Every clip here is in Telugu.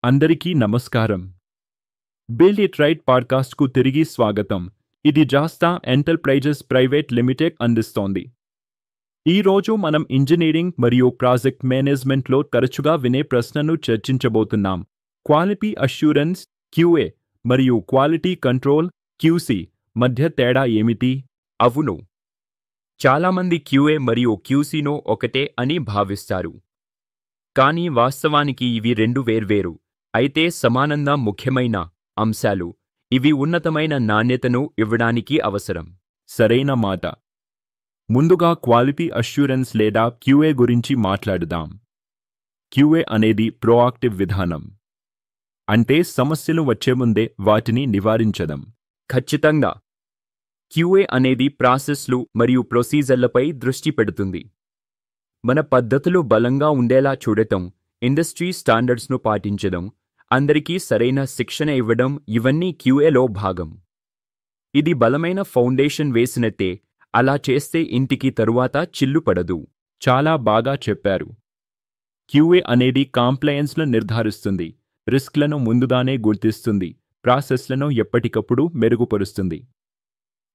అందరికీ నమస్కారం. బిల్డ్ ఇట్ రైట్ పాడ్కాస్ట్కు తిరిగి స్వాగతం. ఇది జాస్తా ఎంటర్ప్రైజెస్ ప్రైవేట్ లిమిటెడ్ అందిస్తోంది. ఈరోజు మనం ఇంజనీరింగ్ మరియు ప్రాజెక్ట్ మేనేజ్మెంట్లో తరచుగా వినే ప్రశ్నను చర్చించబోతున్నాం. క్వాలిటీ అష్యూరెన్స్ క్యూఏ మరియు క్వాలిటీ కంట్రోల్ క్యూసీ మధ్య తేడా ఏమిటి? అవును, చాలామంది క్యూఏ మరియు క్యూసీను ఒకటే అని భావిస్తారు. కానీ వాస్తవానికి ఇవి రెండు వేర్వేరు, అయితే సమానంగా ముఖ్యమైన అంశాలు. ఇవి ఉన్నతమైన నాణ్యతను ఇవ్వడానికి అవసరం. సరైన మాట. ముందుగా క్వాలిటీ అష్యూరెన్స్ లేదా క్యూఏ గురించి మాట్లాడుదాం. క్యూఏ అనేది ప్రోయాక్టివ్ విధానం. అంటే సమస్యలు వచ్చే ముందే వాటిని నివారించడం. ఖచ్చితంగా. క్యూఏ అనేది ప్రాసెస్లు మరియు ప్రొసీజర్లపై దృష్టి పెడుతుంది. మన పద్ధతులు బలంగా ఉండేలా చూడటం, ఇండస్ట్రీ స్టాండర్డ్స్ను పాటించడం, అందరికీ సరైన శిక్షణ ఇవ్వడం ఇవన్నీ క్యూఏలో భాగం. ఇది బలమైన ఫౌండేషన్ వేసినట్టే. అలా చేస్తే ఇంటికి తరువాత చిల్లు పడదు. చాలా బాగా చెప్పారు. క్యూఏ అనేది కాంప్లయన్స్ను నిర్ధారిస్తుంది, రిస్క్లను ముందుగానే గుర్తిస్తుంది, ప్రాసెస్లను ఎప్పటికప్పుడు మెరుగుపరుస్తుంది.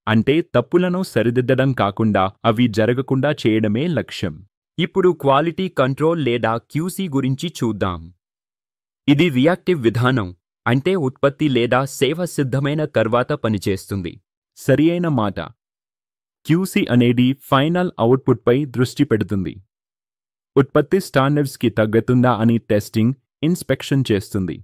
అంటే తప్పులను సరిదిద్దడం కాకుండా అవి జరగకుండా చేయడమే లక్ష్యం. ఇప్పుడు క్వాలిటీ కంట్రోల్ లేదా క్యూసీ గురించి చూద్దాం. ఇది రియాక్టివ్ విధానం, అంటే ఉత్పత్తి లేదా సేవ సిద్ధమైన తర్వాత పనిచేస్తుంది. సరియైన మాట. క్యూసీ అనేది ఫైనల్ అవుట్పుట్పై దృష్టి పెడుతుంది. ఉత్పత్తి స్టాండర్డ్స్కి తగ్గుతుందా అని టెస్టింగ్, ఇన్స్పెక్షన్ చేస్తుంది.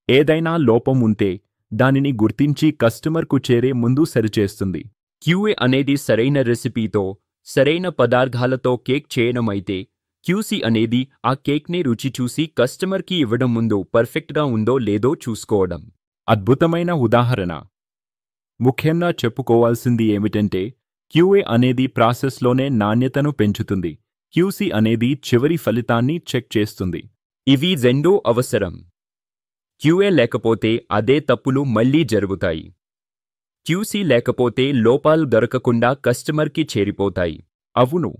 ఏదైనా లోపం ఉంటే దానిని గుర్తించి కస్టమర్కు చేరే ముందు సరిచేస్తుంది. క్యూఏ అనేది సరైన రెసిపీతో, సరైన పదార్థాలతో కేక్ చేయడమైతే, క్యూసీ అనేది ఆ కేక్ని రుచి చూసి కస్టమర్కి ఇవ్వడం ముందు పర్ఫెక్ట్గా ఉందో లేదో చూసుకోవడం. అద్భుతమైన ఉదాహరణ. ముఖ్యంగా చెప్పుకోవాల్సింది ఏమిటంటే క్యూఏ అనేది ప్రాసెస్లోనే నాణ్యతను పెంచుతుంది, క్యూసీ అనేది చివరి ఫలితాన్ని చెక్ చేస్తుంది. ఇవి రెండూ అవసరం. క్యూఏ లేకపోతే అదే తప్పులు మళ్లీ జరుగుతాయి. క్యూసీ లేకపోతే లోపాలు దొరకకుండా కస్టమర్కి చేరిపోతాయి. అవును.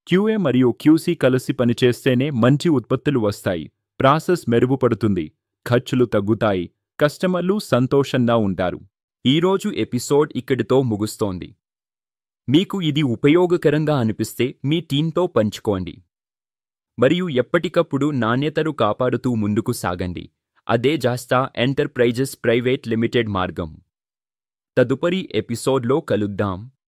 క్యూఏ మరియు క్యూసీ కలిసి పనిచేస్తేనే మంచి ఉత్పత్తులు వస్తాయి, ప్రాసెస్ మెరుగుపడుతుంది, ఖర్చులు తగ్గుతాయి, కస్టమర్లు సంతోషంగా ఉంటారు. ఈరోజు ఎపిసోడ్ ఇక్కడితో ముగుస్తోంది. మీకు ఇది ఉపయోగకరంగా అనిపిస్తే మీ టీంతో పంచుకోండి. మరియు ఎప్పటికప్పుడు నాణ్యతను కాపాడుతూ ముందుకు సాగండి. అదే జాస్తా ఎంటర్ప్రైజెస్ ప్రైవేట్ లిమిటెడ్ మార్గం. తదుపరి ఎపిసోడ్లో కలుద్దాం.